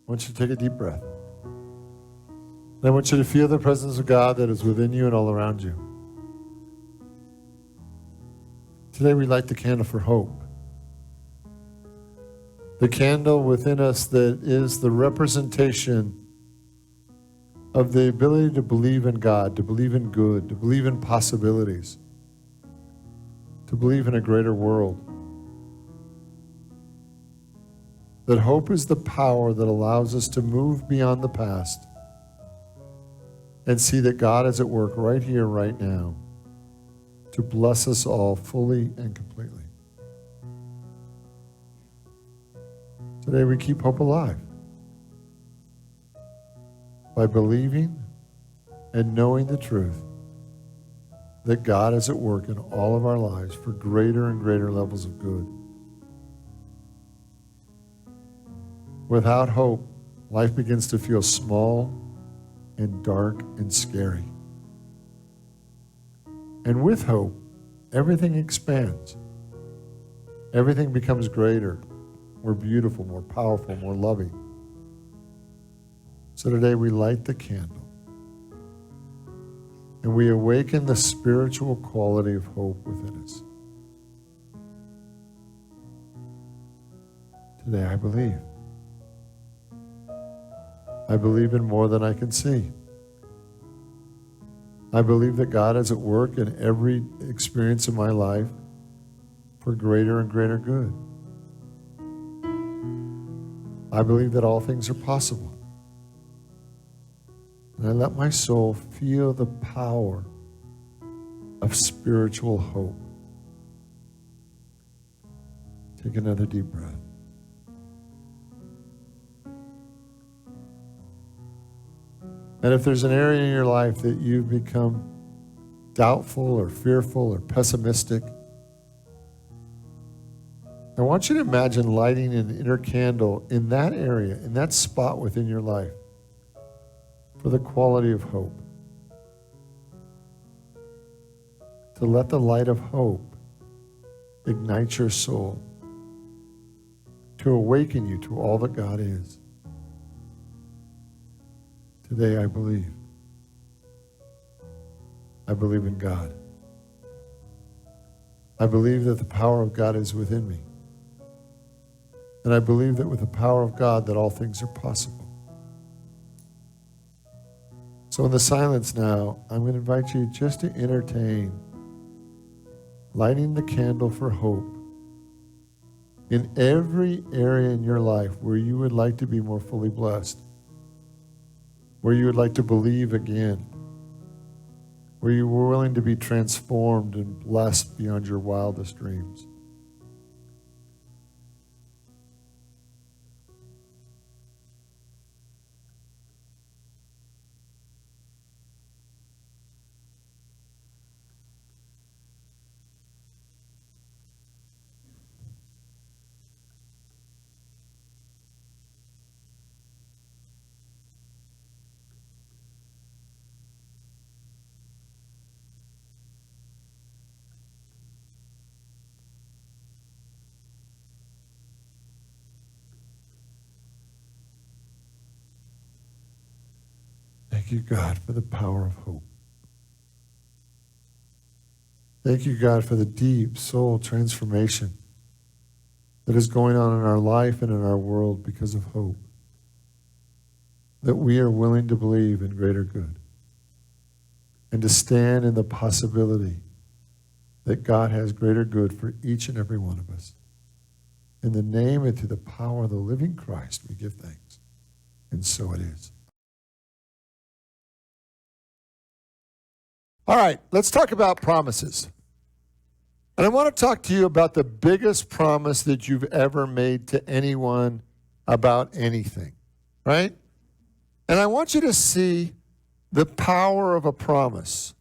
want you to take a deep breath. And I want you to feel the presence of God that is within you and all around you. Today we light the candle for hope. The candle within us that is the representation of the ability to believe in God, to believe in good, to believe in possibilities, to believe in a greater world. That hope is the power that allows us to move beyond the past and see that God is at work right here, right now, to bless us all fully and completely. Today we keep hope alive by believing and knowing the truth that God is at work in all of our lives for greater and greater levels of good. Without hope, life begins to feel small and dark and scary. And with hope, everything expands. Everything becomes greater, more beautiful, more powerful, more loving. So today we light the candle and we awaken the spiritual quality of hope within us. Today I believe. I believe in more than I can see. I believe that God is at work in every experience of my life for greater and greater good. I believe that all things are possible. And I let my soul feel the power of spiritual hope. Take another deep breath. And if there's an area in your life that you've become doubtful or fearful or pessimistic, I want you to imagine lighting an inner candle in that area, in that spot within your life, for the quality of hope. To let the light of hope ignite your soul, to awaken you to all that God is. Today I believe. I believe in God. I believe that the power of God is within me. And I believe that with the power of God that all things are possible. So in the silence now, I'm going to invite you just to entertain lighting the candle for hope in every area in your life where you would like to be more fully blessed, where you would like to believe again, where you were willing to be transformed and blessed beyond your wildest dreams. Thank you, God, for the power of hope. Thank you, God, for the deep soul transformation that is going on in our life and in our world because of hope. That we are willing to believe in greater good and to stand in the possibility that God has greater good for each and every one of us. In the name and through the power of the living Christ, we give thanks. And so it is. All right, let's talk about promises. And I want to talk to you about the biggest promise that you've ever made to anyone about anything, right? And I want you to see the power of a promise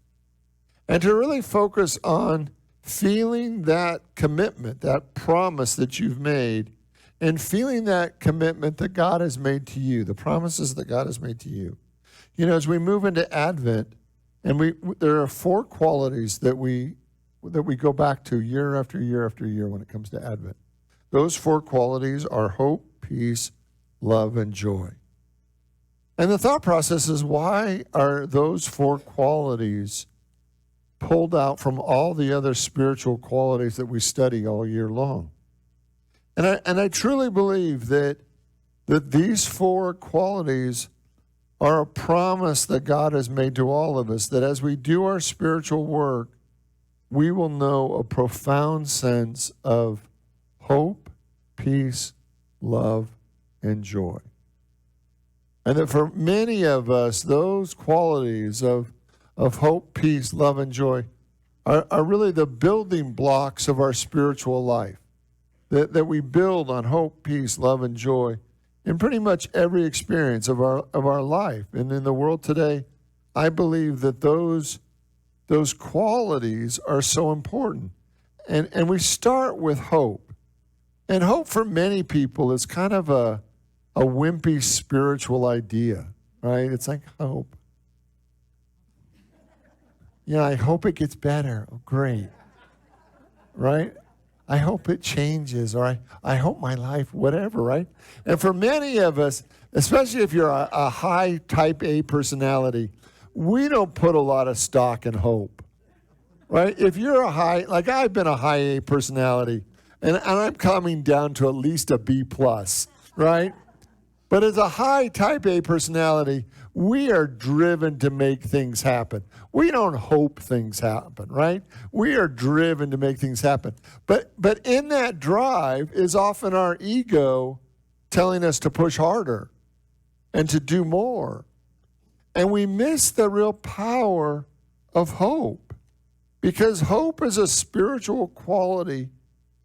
and to really focus on feeling that commitment, that promise that you've made, and feeling that commitment that God has made to you, the promises that God has made to you. You know, as we move into Advent, and there are 4 qualities that we go back to year after year after year when it comes to Advent. Those 4 qualities are hope, peace, love, and joy. And the thought process is, why are those four qualities pulled out from all the other spiritual qualities that we study all year long? And I truly believe that these four qualities are a promise that God has made to all of us, that as we do our spiritual work, we will know a profound sense of hope, peace, love, and joy. And that for many of us, those qualities of hope, peace, love, and joy are really the building blocks of our spiritual life. That we build on hope, peace, love, and joy in pretty much every experience of our life. And in the world today, I believe that those qualities are so important. And we start with hope. And hope for many people is kind of a wimpy spiritual idea, right? It's like hope. Yeah, I hope it gets better. Oh, great. Right? I hope it changes, or I hope my life, whatever, right? And for many of us, especially if you're a high type A personality, we don't put a lot of stock in hope, right? If you're a high, like I've been a high A personality, and I'm coming down to at least a B plus, right? But as a high type A personality, we are driven to make things happen. We don't hope things happen, right? We are driven to make things happen. But in that drive is often our ego telling us to push harder and to do more. And we miss the real power of hope, because hope is a spiritual quality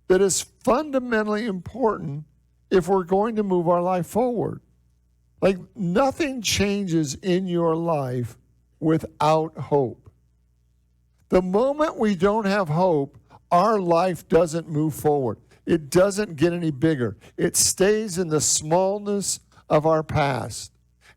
that is fundamentally important if we're going to move our life forward. Like, nothing changes in your life without hope. The moment we don't have hope, our life doesn't move forward. It doesn't get any bigger. It stays in the smallness of our past.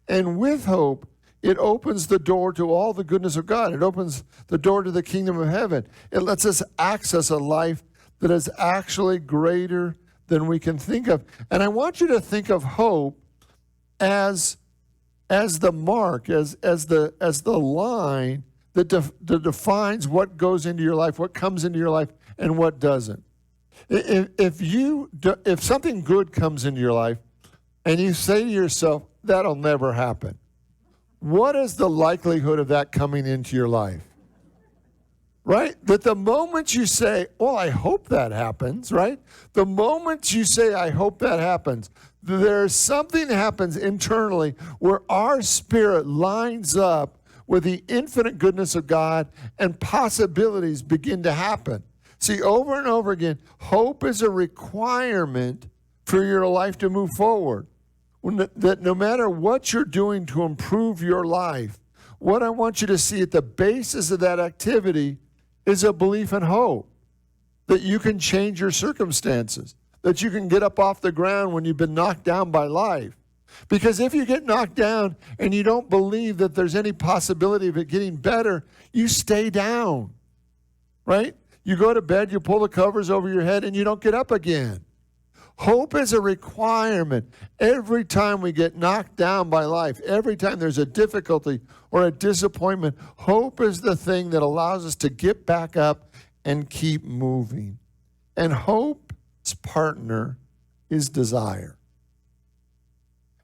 And with hope, it opens the door to all the goodness of God. It opens the door to the kingdom of heaven. It lets us access a life that is actually greater than we can think of. And I want you to think of hope as the mark, as the line that defines what goes into your life, what comes into your life, and what doesn't. If something good comes into your life, and you say to yourself, that'll never happen, what is the likelihood of that coming into your life? Right? That the moment you say, well, I hope that happens, right? The moment you say, I hope that happens, there's something that happens internally where our spirit lines up with the infinite goodness of God, and possibilities begin to happen. See, over and over again, hope is a requirement for your life to move forward. That no matter what you're doing to improve your life, what I want you to see at the basis of that activity is a belief and hope that you can change your circumstances, that you can get up off the ground when you've been knocked down by life. Because if you get knocked down and you don't believe that there's any possibility of it getting better, you stay down, right? You go to bed, you pull the covers over your head, and you don't get up again. Hope is a requirement. Every time we get knocked down by life, every time there's a difficulty or a disappointment, hope is the thing that allows us to get back up and keep moving. And hope's partner is desire.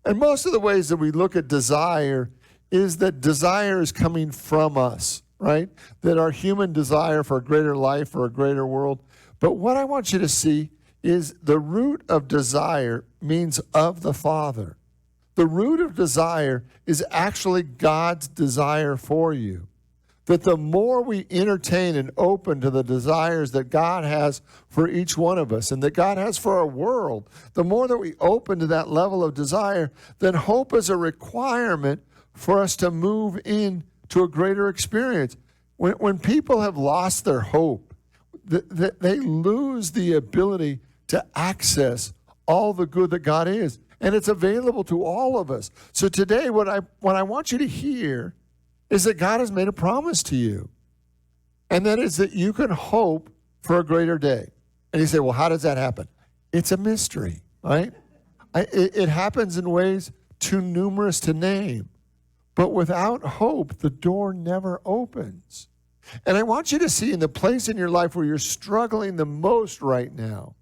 And most of the ways that we look at desire is that desire is coming from us, right? That our human desire for a greater life or a greater world. But what I want you to see is the root of desire means of the Father. The root of desire is actually God's desire for you. That the more we entertain and open to the desires that God has for each one of us and that God has for our world, the more that we open to that level of desire, then hope is a requirement for us to move into a greater experience. When people have lost their hope, they lose the ability to access all the good that God is. And it's available to all of us. So today, what I want you to hear is that God has made a promise to you. And that is that you can hope for a greater day. And you say, well, how does that happen? It's a mystery, right? It happens in ways too numerous to name. But without hope, the door never opens. And I want you to see in the place in your life where you're struggling the most right now,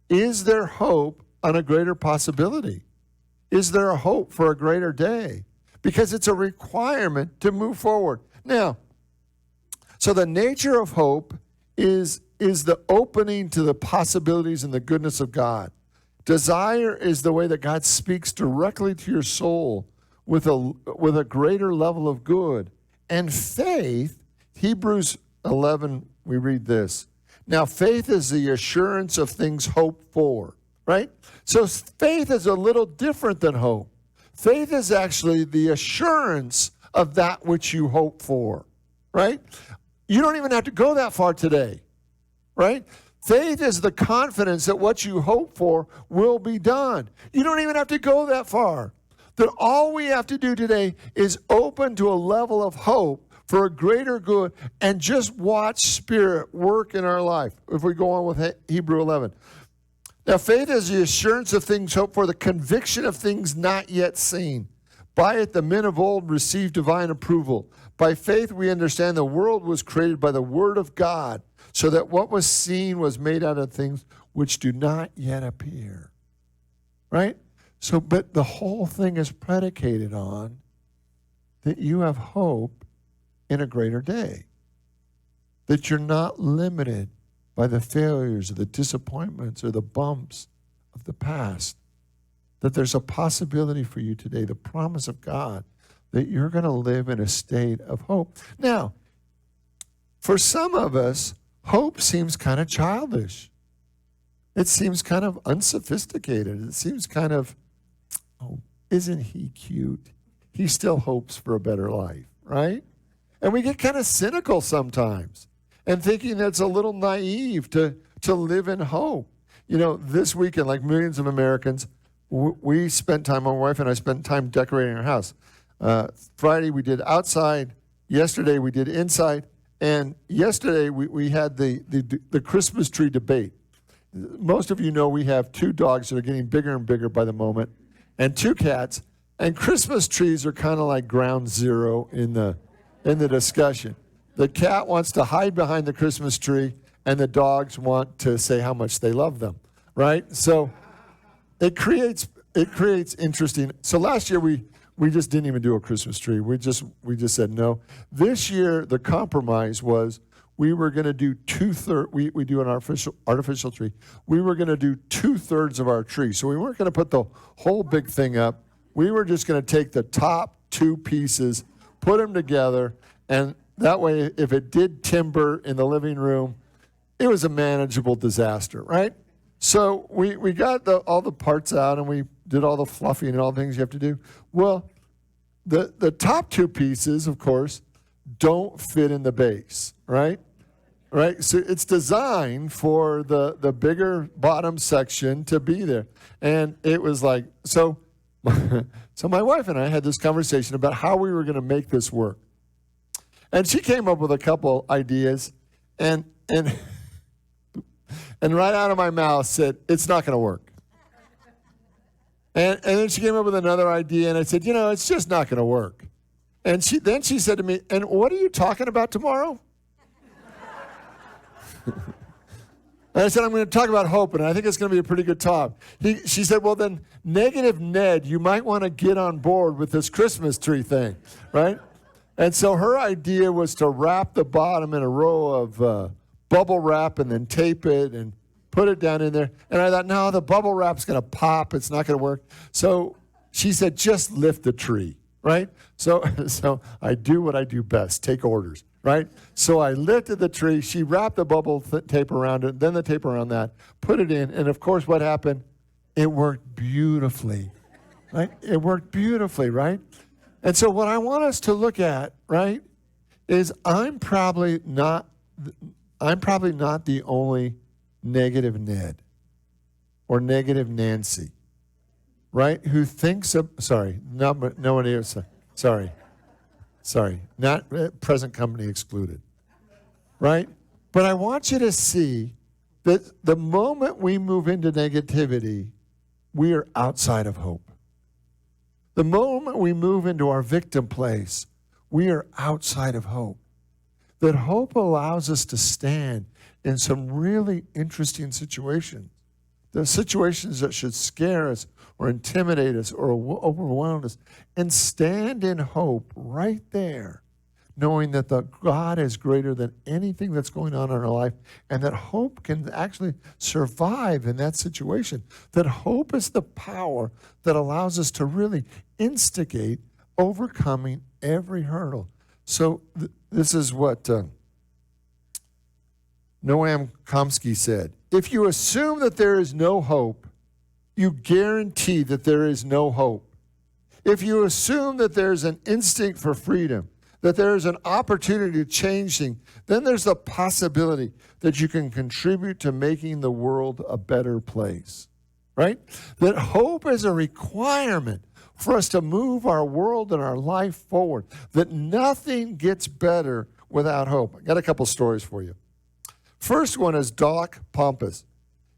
is there hope on a greater possibility? Is there a hope for a greater day? Because it's a requirement to move forward. Now, so the nature of hope is the opening to the possibilities and the goodness of God. Desire is the way that God speaks directly to your soul with a greater level of good. And faith, Hebrews 11, we read this. Now, faith is the assurance of things hoped for, right? So faith is a little different than hope. Faith is actually the assurance of that which you hope for, right? You don't even have to go that far today, right? Faith is the confidence that what you hope for will be done. You don't even have to go that far. That all we have to do today is open to a level of hope for a greater good and just watch Spirit work in our life. If we go on with Hebrew 11. Now, faith is the assurance of things hoped for, the conviction of things not yet seen. By it, the men of old received divine approval. By faith, we understand the world was created by the word of God, so that what was seen was made out of things which do not yet appear. Right? So, but the whole thing is predicated on that you have hope in a greater day. That you're not limited by the failures or the disappointments or the bumps of the past. That there's a possibility for you today, the promise of God, that you're going to live in a state of hope. Now, for some of us, hope seems kind of childish. It seems kind of unsophisticated. It seems kind of, oh, isn't he cute? He still hopes for a better life, right? And we get kind of cynical sometimes and thinking that's a little naive to live in hope. You know, this weekend, like millions of Americans, we spent time, my wife and I spent time decorating our house. Friday we did outside. Yesterday we did inside. And yesterday we had the Christmas tree debate. Most of you know we have 2 dogs that are getting bigger and bigger by the moment, and 2 cats. And Christmas trees are kind of like ground zero in the discussion. The cat wants to hide behind the Christmas tree, and the dogs want to say how much they love them, right? So it creates interesting. So last year we just didn't even do a Christmas tree. We just said no. This year the compromise was we were going to do 2/3. We do an artificial tree. We were going to do 2/3 of our tree. So we weren't going to put the whole big thing up. We were just going to take the top 2 pieces, put them together, and that way, if it did timber in the living room, it was a manageable disaster, right? So we got all the parts out, and we did all the fluffing and all the things you have to do. Well, the top 2 pieces, of course, don't fit in the base, right? Right? So it's designed for the bigger bottom section to be there. And it was like, so my wife and I had this conversation about how we were going to make this work. And she came up with a couple ideas, and right out of my mouth said, it's not going to work. And then she came up with another idea, and I said, it's just not going to work. And then she said to me, and what are you talking about tomorrow? And I said, I'm going to talk about hope, and I think it's going to be a pretty good talk. She said, well, then, Negative Ned, you might want to get on board with this Christmas tree thing, right? And so her idea was to wrap the bottom in a row of bubble wrap and then tape it and put it down in there. And I thought, no, the bubble wrap's going to pop. It's not going to work. So she said, just lift the tree, right? So I do what I do best, take orders, right? So I lifted the tree. She wrapped the bubble tape around it, then the tape around that, put it in. And, of course, what happened? It worked beautifully, right? It worked beautifully, right? And so what I want us to look at, right, is I'm probably not the only negative Ned or negative Nancy, right, who thinks of, not present company excluded, right? But I want you to see that the moment we move into negativity, we are outside of hope. The moment we move into our victim place, we are outside of hope. That hope allows us to stand in some really interesting situations. The situations that should scare us or intimidate us or overwhelm us, and stand in hope right there, knowing that the God is greater than anything that's going on in our life, and that hope can actually survive in that situation. That hope is the power that allows us to really instigate overcoming every hurdle. So this is what Noam Chomsky said. If you assume that there is no hope, you guarantee that there is no hope. If you assume that there's an instinct for freedom, that there's an opportunity to change things, then there's the possibility that you can contribute to making the world a better place, right? That hope is a requirement for us to move our world and our life forward, that nothing gets better without hope. I got a couple stories for you. First one is Doc Pompous.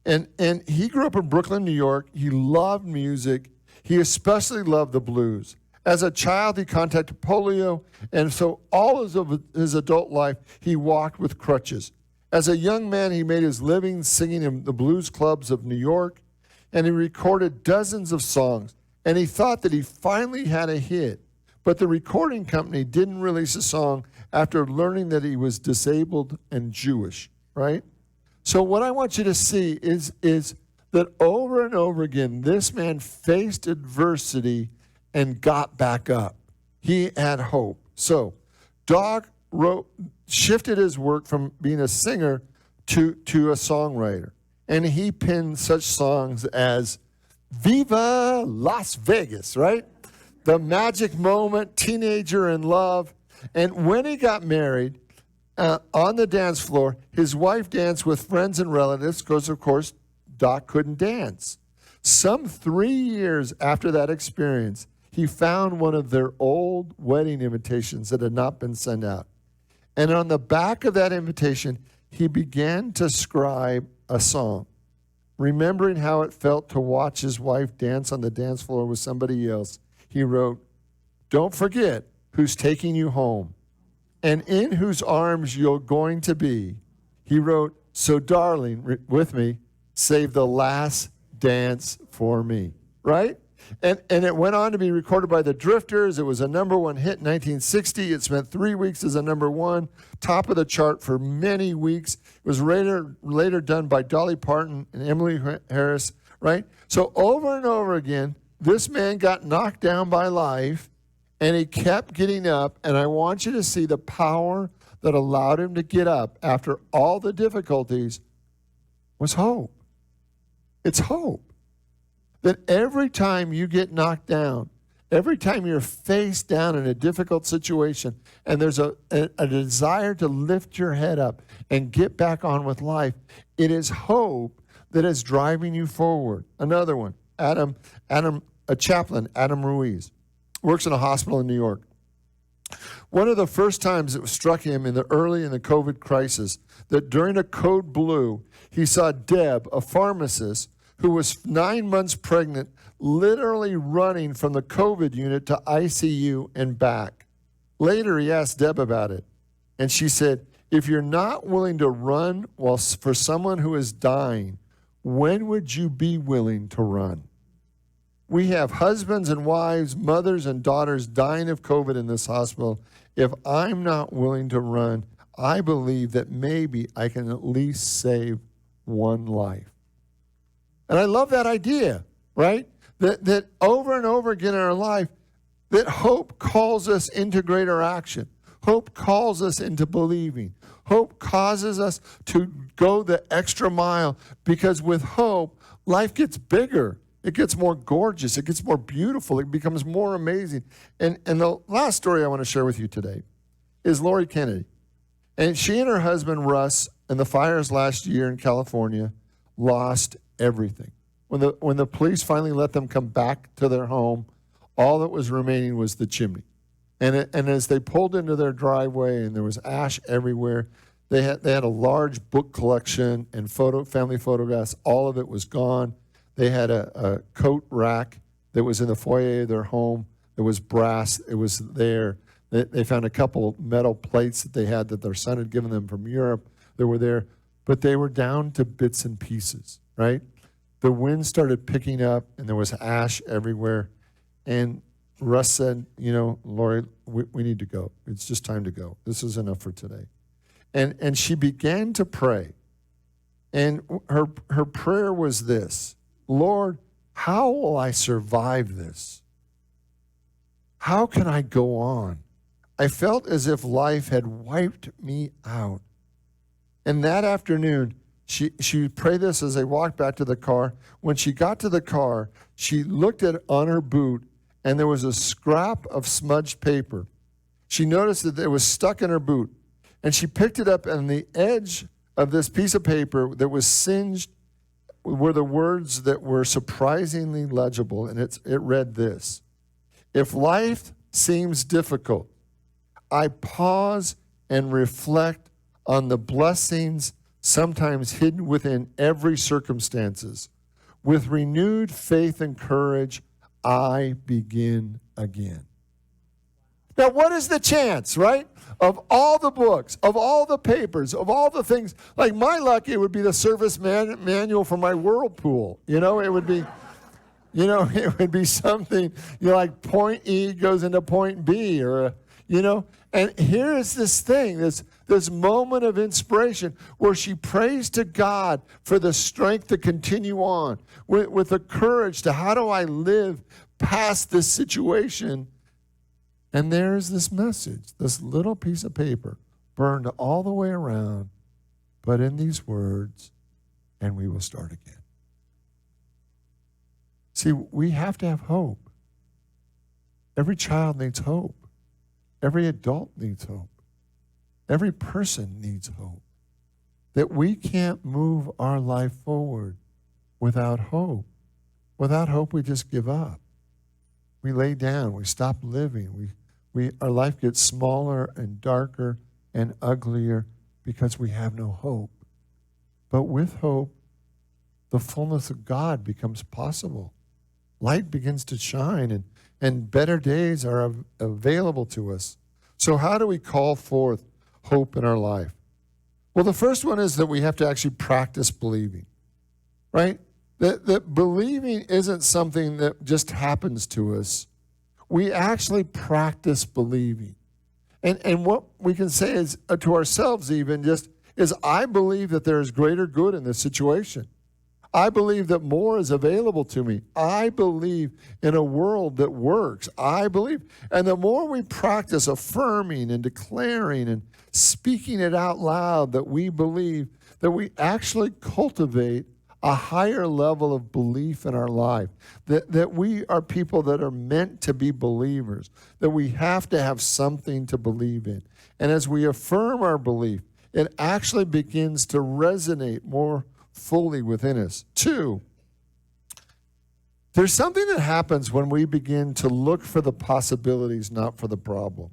And he grew up in Brooklyn, New York. He loved music. He especially loved the blues. As a child, he contracted polio, and so all of his adult life, he walked with crutches. As a young man, he made his living singing in the blues clubs of New York, and he recorded dozens of songs. And he thought that he finally had a hit, but the recording company didn't release a song after learning that he was disabled and Jewish, right? So what I want you to see is that over and over again, this man faced adversity and got back up. He had hope. So Doc shifted his work from being a singer to a songwriter. And he penned such songs as Viva Las Vegas, right? The Magic Moment, Teenager in Love. And when he got married, on the dance floor, his wife danced with friends and relatives because, of course, Doc couldn't dance. Some 3 years after that experience, he found one of their old wedding invitations that had not been sent out. And on the back of that invitation, he began to scribe a song, remembering how it felt to watch his wife dance on the dance floor with somebody else. He wrote, "Don't forget who's taking you home and in whose arms you're going to be." He wrote, "So darling, with me, save the last dance for me," right? And it went on to be recorded by the Drifters. It was a #1 hit in 1960. It spent 3 weeks as a #1, top of the chart for many weeks. It was later done by Dolly Parton and Emily Harris, right? So over and over again, this man got knocked down by life, and he kept getting up. And I want you to see the power that allowed him to get up after all the difficulties was hope. It's hope. That every time you get knocked down, every time you're faced down in a difficult situation, and there's a desire to lift your head up and get back on with life, it is hope that is driving you forward. Another one, a chaplain, Adam Ruiz, works in a hospital in New York. One of the first times it struck him in the COVID crisis that during a code blue, he saw Deb, a pharmacist, who was 9 months pregnant, literally running from the COVID unit to ICU and back. Later, he asked Deb about it, and she said, "If you're not willing to run for someone who is dying, when would you be willing to run?" We have husbands and wives, mothers and daughters dying of COVID in this hospital. If I'm not willing to run, I believe that maybe I can at least save one life. And I love that idea, right? That over and over again in our life, that hope calls us into greater action. Hope calls us into believing. Hope causes us to go the extra mile, because with hope, life gets bigger. It gets more gorgeous. It gets more beautiful. It becomes more amazing. And the last story I want to share with you today is Lori Kennedy. And she and her husband, Russ, in the fires last year in California, lost everything. When the police finally let them come back to their home, all that was remaining was the chimney. And as they pulled into their driveway and there was ash everywhere, they had a large book collection and family photographs. All of it was gone. They had a coat rack that was in the foyer of their home. It was brass. It was there. They found a couple metal plates that they had that their son had given them from Europe that were there, but they were down to bits and pieces, right? The wind started picking up, and there was ash everywhere. And Russ said, Lori, we need to go. It's just time to go. This is enough for today. And she began to pray. And her prayer was this: Lord, how will I survive this? How can I go on? I felt as if life had wiped me out. And that afternoon, she prayed this as they walked back to the car. When she got to the car, she looked on her boot, and there was a scrap of smudged paper. She noticed that it was stuck in her boot, and she picked it up, and the edge of this piece of paper that was singed were the words that were surprisingly legible, and it read this: if life seems difficult, I pause and reflect on the blessings sometimes hidden within every circumstances. With renewed faith and courage, I begin again. Now, what is the chance, right? Of all the books, of all the papers, of all the things, like my luck, it would be the service manual for my whirlpool. It would be, it would be something, like point E goes into point B, or, and here is this thing, this moment of inspiration where she prays to God for the strength to continue on, with the courage to, how do I live past this situation? And there's this message, this little piece of paper, burned all the way around, but in these words, and we will start again. See, we have to have hope. Every child needs hope. Every adult needs hope. Every person needs hope. That we can't move our life forward without hope. Without hope, we just give up. We lay down. We stop living. Our life gets smaller and darker and uglier because we have no hope. But with hope, the fullness of God becomes possible. Light begins to shine, and better days are available to us. So how do we call forth hope in our life? Well, the first one is that we have to actually practice believing, right? That believing isn't something that just happens to us. We actually practice believing. And what we can say is to ourselves even just is, I believe that there is greater good in this situation. I believe that more is available to me. I believe in a world that works. I believe. And the more we practice affirming and declaring and speaking it out loud that we believe, that we actually cultivate a higher level of belief in our life, that we are people that are meant to be believers, that we have to have something to believe in. And as we affirm our belief, it actually begins to resonate more fully within us. 2, there's something that happens when we begin to look for the possibilities, not for the problem.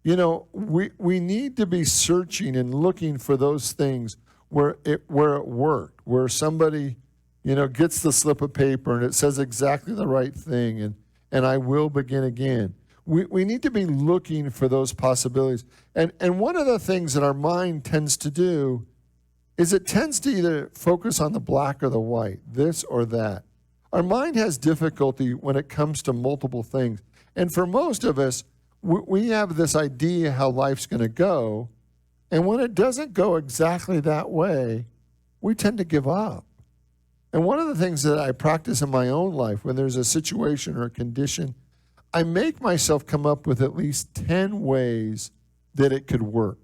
We need to be searching and looking for those things where it worked, where somebody, gets the slip of paper and it says exactly the right thing, and I will begin again. We need to be looking for those possibilities. And one of the things that our mind tends to do is it tends to either focus on the black or the white, this or that. Our mind has difficulty when it comes to multiple things. And for most of us, we have this idea how life's going to go. And when it doesn't go exactly that way, we tend to give up. And one of the things that I practice in my own life, when there's a situation or a condition, I make myself come up with at least 10 ways that it could work.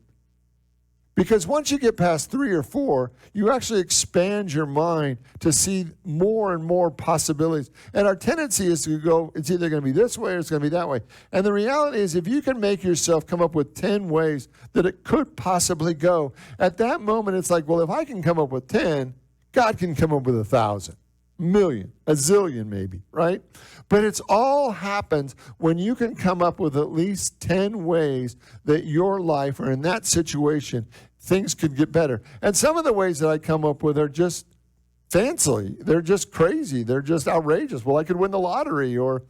Because once you get past 3 or 4, you actually expand your mind to see more and more possibilities. And our tendency is to go, it's either going to be this way or it's going to be that way. And the reality is, if you can make yourself come up with 10 ways that it could possibly go, at that moment it's like, well, if I can come up with 10, God can come up with 1,000, million, a zillion maybe, right? But it's all happens when you can come up with at least 10 ways that your life, or in that situation, things could get better. And some of the ways that I come up with are just fancy. They're just crazy. They're just outrageous. Well, I could win the lottery, or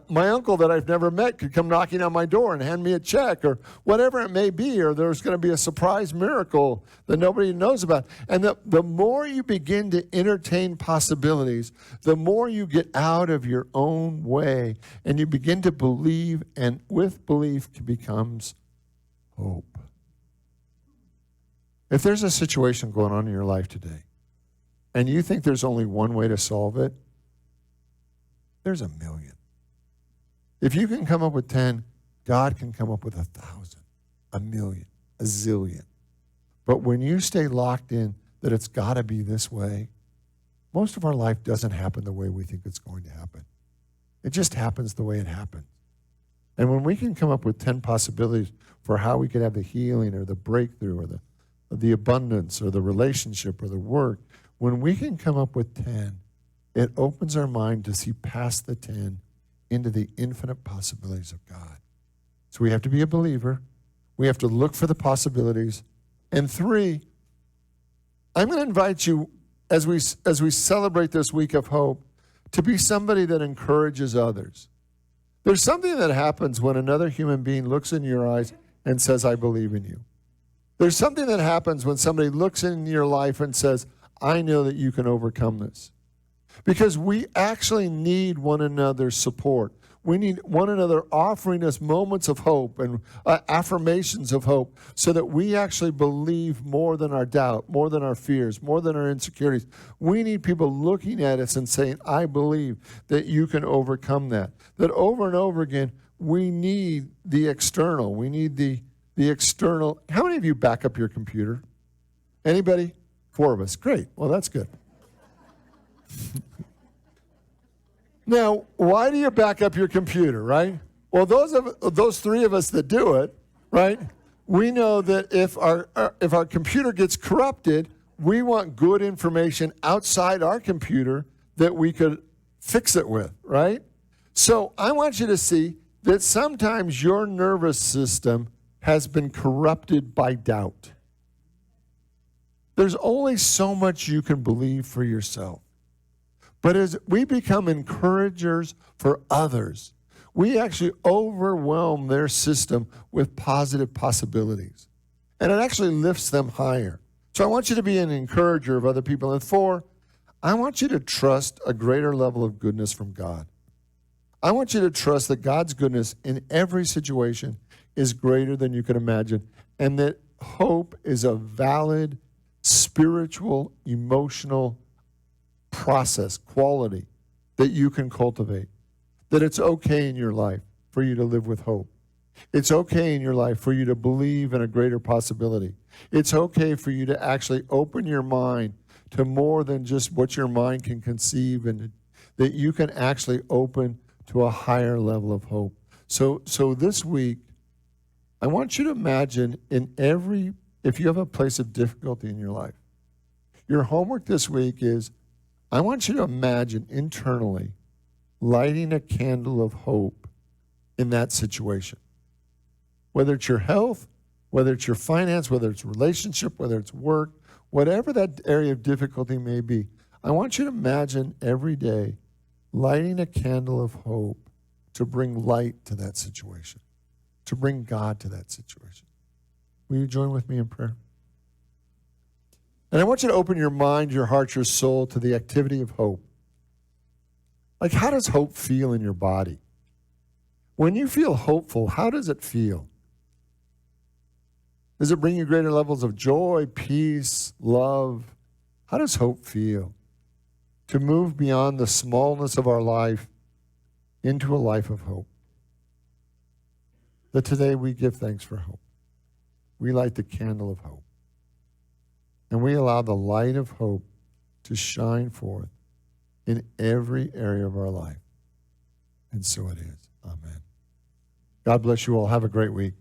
my uncle that I've never met could come knocking on my door and hand me a check, or whatever it may be, or there's going to be a surprise miracle that nobody knows about. And the more you begin to entertain possibilities, the more you get out of your own way, and you begin to believe, and with belief becomes hope. If there's a situation going on in your life today, and you think there's only one way to solve it, there's a million. If you can come up with 10, God can come up with 1,000, a million, a zillion. But when you stay locked in that it's got to be this way, most of our life doesn't happen the way we think it's going to happen. It just happens the way it happens. And when we can come up with 10 possibilities for how we could have the healing or the breakthrough or the abundance or the relationship or the work, when we can come up with 10, it opens our mind to see past the 10 into the infinite possibilities of God. So we have to be a believer. We have to look for the possibilities. And 3, I'm going to invite you, as we celebrate this week of hope, to be somebody that encourages others. There's something that happens when another human being looks in your eyes and says, I believe in you. There's something that happens when somebody looks in your life and says, I know that you can overcome this. Because we actually need one another's support. We need one another offering us moments of hope and affirmations of hope so that we actually believe more than our doubt, more than our fears, more than our insecurities. We need people looking at us and saying, I believe that you can overcome that. That over and over again, we need the external. We need the external. How many of you back up your computer? Anybody? 4 of us. Great. Well, that's good. Now, why do you back up your computer, right? Well, those 3 of us that do it, right? We know that if our computer gets corrupted, we want good information outside our computer that we could fix it with, right? So I want you to see that sometimes your nervous system has been corrupted by doubt. There's only so much you can believe for yourself. But as we become encouragers for others, we actually overwhelm their system with positive possibilities. And it actually lifts them higher. So I want you to be an encourager of other people. And 4, I want you to trust a greater level of goodness from God. I want you to trust that God's goodness in every situation is greater than you can imagine, and that hope is a valid spiritual, emotional process, quality that you can cultivate. That it's okay in your life for you to live with hope. It's okay in your life for you to believe in a greater possibility. It's okay for you to actually open your mind to more than just what your mind can conceive, and that you can actually open to a higher level of hope. So this week, I want you to imagine if you have a place of difficulty in your life, your homework this week is, I want you to imagine internally lighting a candle of hope in that situation. Whether it's your health, whether it's your finance, whether it's relationship, whether it's work, whatever that area of difficulty may be, I want you to imagine every day lighting a candle of hope to bring light to that situation, to bring God to that situation. Will you join with me in prayer? And I want you to open your mind, your heart, your soul to the activity of hope. Like, how does hope feel in your body? When you feel hopeful, how does it feel? Does it bring you greater levels of joy, peace, love? How does hope feel? To move beyond the smallness of our life into a life of hope. That today we give thanks for hope. We light the candle of hope. And we allow the light of hope to shine forth in every area of our life. And so it is. Amen. God bless you all. Have a great week.